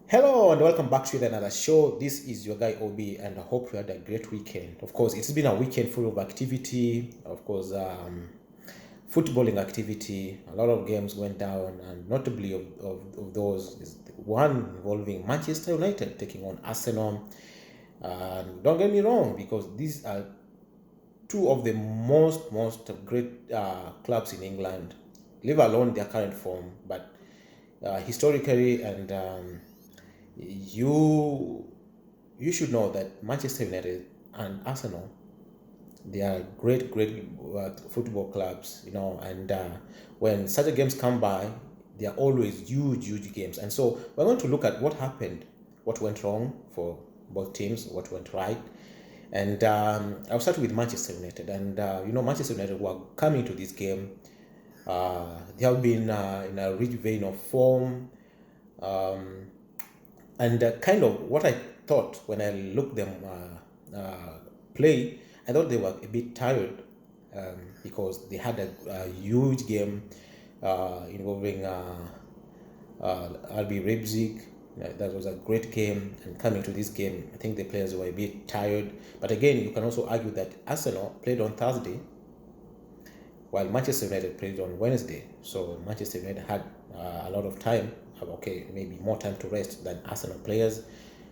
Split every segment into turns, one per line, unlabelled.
Hello and welcome back to another show. This is your guy Obi, and I hope you had a great weekend. Of course, it's been a weekend full of activity. Of course, footballing activity. A lot of games went down, and notably of those is one involving Manchester United taking on Arsenal. And don't get me wrong, because these are two of the most great clubs in England, leave alone their current form, but historically and you you should know that Manchester United and Arsenal, they are great football clubs, and when such a games come by, they are always huge games. And so we're going to look at what happened, what went wrong for both teams, what went right. And I'll start with Manchester United. And Manchester United were coming to this game. They have been in a rich vein of form. Um, and kind of what I thought when I looked them play, I thought they were a bit tired, because they had a huge game involving RB Leipzig. That was a great game, and coming to this game, I think the players were a bit tired. But again, you can also argue that Arsenal played on Thursday, while Manchester United played on Wednesday. So Manchester United had a lot of time, okay, maybe more time to rest than Arsenal players.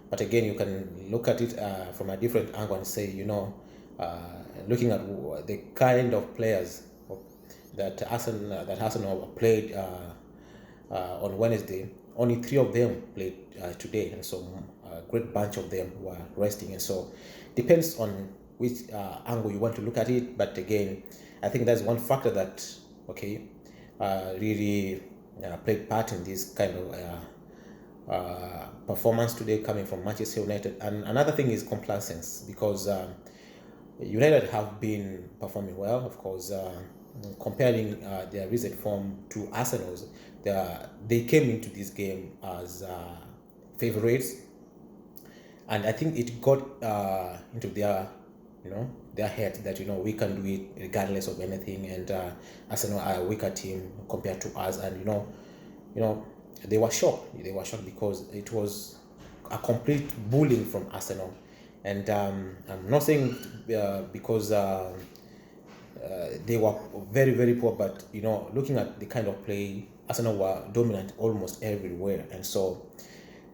But again, you can look at it from a different angle and say, looking at the kind of players that Arsenal played on Wednesday, only three of them played today, and so a great bunch of them were resting. And so depends on which angle you want to look at it. But again, I think that's one factor that really played part in this kind of performance today coming from Manchester United. And another thing is complacence, because United have been performing well, of course. Comparing their recent form to Arsenal's, they came into this game as favorites, and I think it got into their head that we can do it regardless of anything, and Arsenal are a weaker team compared to us, and they were shocked. They were shocked because it was a complete bullying from Arsenal, and I'm not saying because they were very poor, but looking at the kind of play, Arsenal were dominant almost everywhere, and so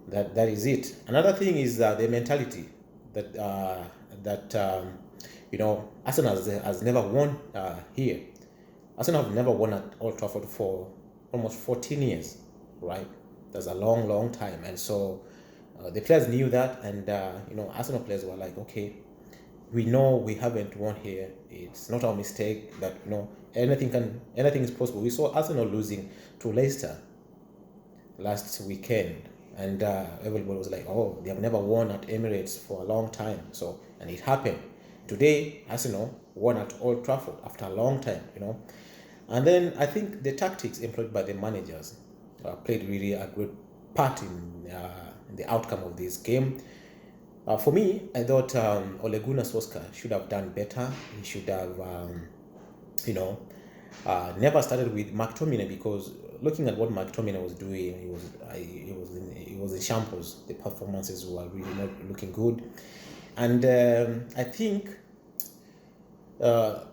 that is it. Another thing is the mentality that Arsenal has never won here. Arsenal have never won at Old Trafford for almost 14 years, right? That's a long time, and so the players knew that, and Arsenal players were like, okay, we know we haven't won here. It's not our mistake. That anything is possible. We saw Arsenal losing to Leicester last weekend, and everybody was like, "Oh, they have never won at Emirates for a long time." So, and it happened today. Arsenal won at Old Trafford after a long time. And then I think the tactics employed by the managers played really a great part in the outcome of this game. For me, I thought Ole Gunnar Solskjaer should have done better. He should have, never started with McTominay, because looking at what McTominay was doing, he was in shambles. The performances were really not looking good, and I think Ole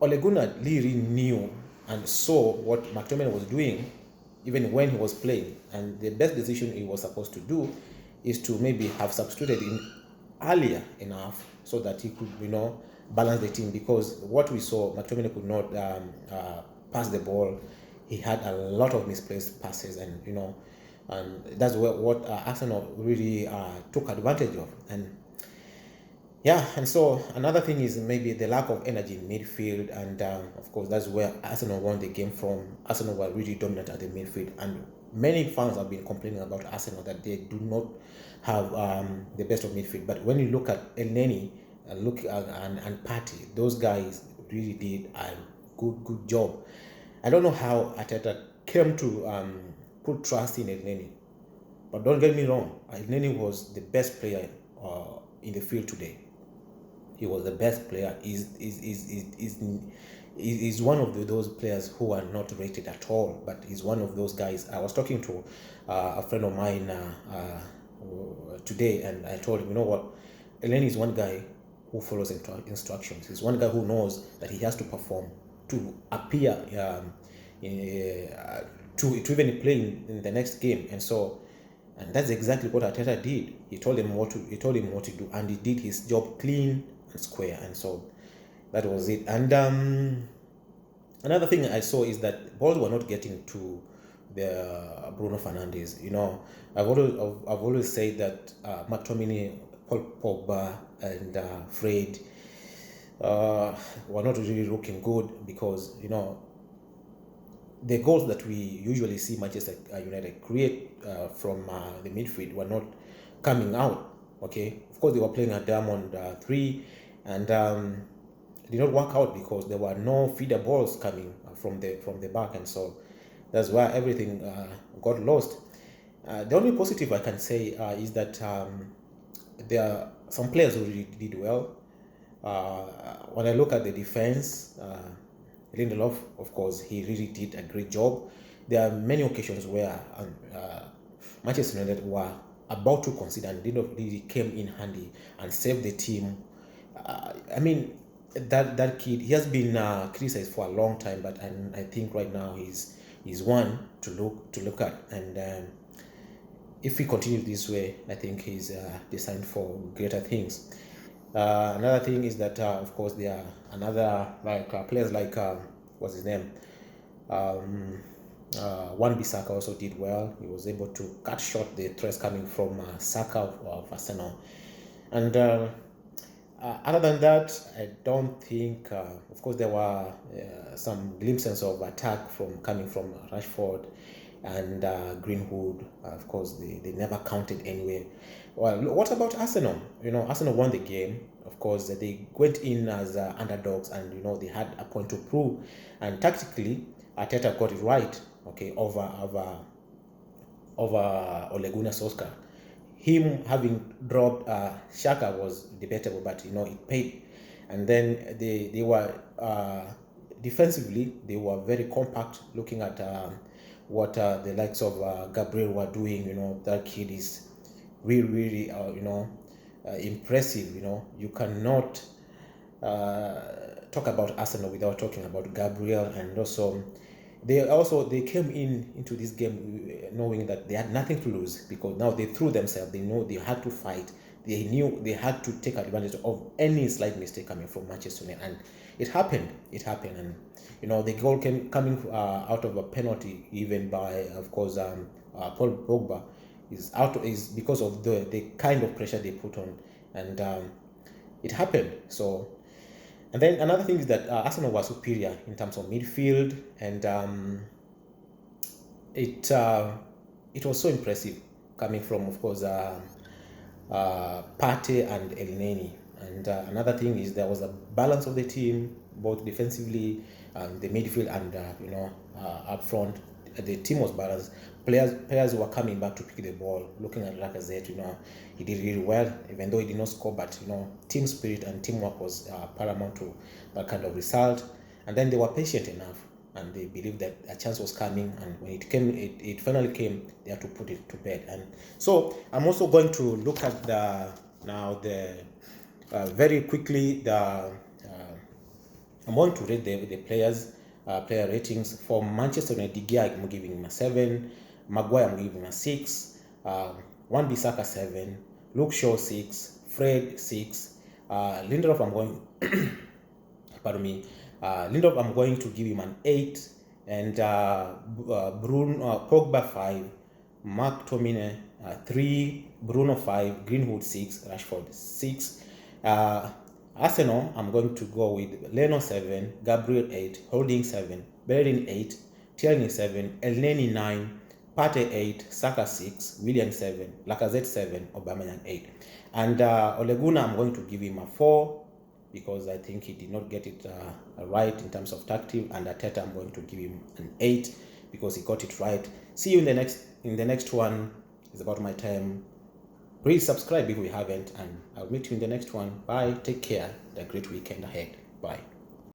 Gunnar really knew and saw what McTominay was doing, even when he was playing. And the best decision he was supposed to do is to maybe have substituted him earlier enough so that he could, balance the team. Because what we saw, McTominay could not pass the ball. He had a lot of misplaced passes, and that's what Arsenal really took advantage of. And yeah, and so another thing is maybe the lack of energy in midfield, and of course that's where Arsenal won the game from. Arsenal were really dominant at the midfield, and many fans have been complaining about Arsenal that they do not have the best of midfield. But when you look at El Neni, and Partey, those guys really did a good job. I don't know how Ateta came to put trust in El Neni, but don't get me wrong, El Neni was the best player in the field today. He was the best player. He's one of those players who are not rated at all, but he's one of those guys. I was talking to a friend of mine today, and I told him, you know what, Elneny is one guy who follows instructions. He's one guy who knows that he has to perform to appear to even play in the next game, and that's exactly what Arteta did. He told him what to do, and he did his job clean and square, and so that was it. And another thing I saw is that balls were not getting to the Bruno Fernandes. You know, I've always said that McTominay, Paul Pogba, and Fred were not really looking good, because, you know, the goals that we usually see Manchester United create from the midfield were not coming out. Okay, of course they were playing at Diamond 3, and it did not work out because there were no feeder balls coming from the back, and so that's why everything got lost. The only positive I can say is that there are some players who really did well. When I look at the defense, Lindelof, of course, he really did a great job. There are many occasions where Manchester United were about to concede, and Lindelof really came in handy and saved the team. I mean, that kid, he has been criticized for a long time, but I think right now he's one to look at, and if he continues this way, I think he's designed for greater things. Another thing is that, of course, there are another players like what's his name? Wan-Bissaka also did well. He was able to cut short the threats coming from Saka of Arsenal. And other than that, I don't think. Of course, there were some glimpses of attack coming from Rashford and Greenwood. Of course, they never counted anyway. Well, what about Arsenal? You know, Arsenal won the game. Of course, they went in as underdogs, and, you know, they had a point to prove. And tactically, Arteta got it right. Okay, over Ole Gunnar Solskjaer. Him having dropped Xhaka was debatable, but, you know, it paid. And then they were defensively, they were very compact. Looking at what the likes of Gabriel were doing, you know, that kid is really impressive. You know, you cannot talk about Arsenal without talking about Gabriel. And also they came into this game knowing that they had nothing to lose, because now they threw themselves. They know they had to fight. They knew they had to take advantage of any slight mistake coming from Manchester United, and it happened. And, you know, the goal coming out of a penalty, even by, of course, Paul Pogba, is because of the kind of pressure they put on, and it happened. So, and then another thing is that Arsenal was superior in terms of midfield, and it was so impressive coming from, of course, Partey and Elneny. And another thing is there was a balance of the team, both defensively, the midfield, and up front. The team was balanced. Players were coming back to pick the ball. Looking at Lacazette, you know, he did really well, even though he did not score. But, you know, team spirit and teamwork was paramount to that kind of result. And then they were patient enough, and they believed that a chance was coming. And when it came, it finally came. They had to put it to bed. And so I'm also going to look at very quickly I'm going to rate the players. Player ratings. For Manchester United, De Gea, I'm giving him a 7. Maguire, I'm giving him a 6. Wan-Bissaka 7. Luke Shaw 6. Fred 6. Lindelof, I'm going pardon me. Lindelof, I'm going to give him an 8. And Bruno Pogba 5. McTominay 3. Bruno 5. Greenwood 6. Rashford 6. Arsenal, I'm going to go with Leno 7, Gabriel 8, Holding 7, Bellerin 8, Tierney 7, Elneny 9, Partey 8, Saka 6, Willian 7, Lacazette 7, Aubameyang 8. And Ole Gunnar, I'm going to give him a 4, because I think he did not get it right in terms of tactic. And Arteta, I'm going to give him an 8, because he got it right. See you in the next one. It's about my time. Please subscribe if you haven't, and I'll meet you in the next one. Bye. Take care. A great weekend ahead. Bye.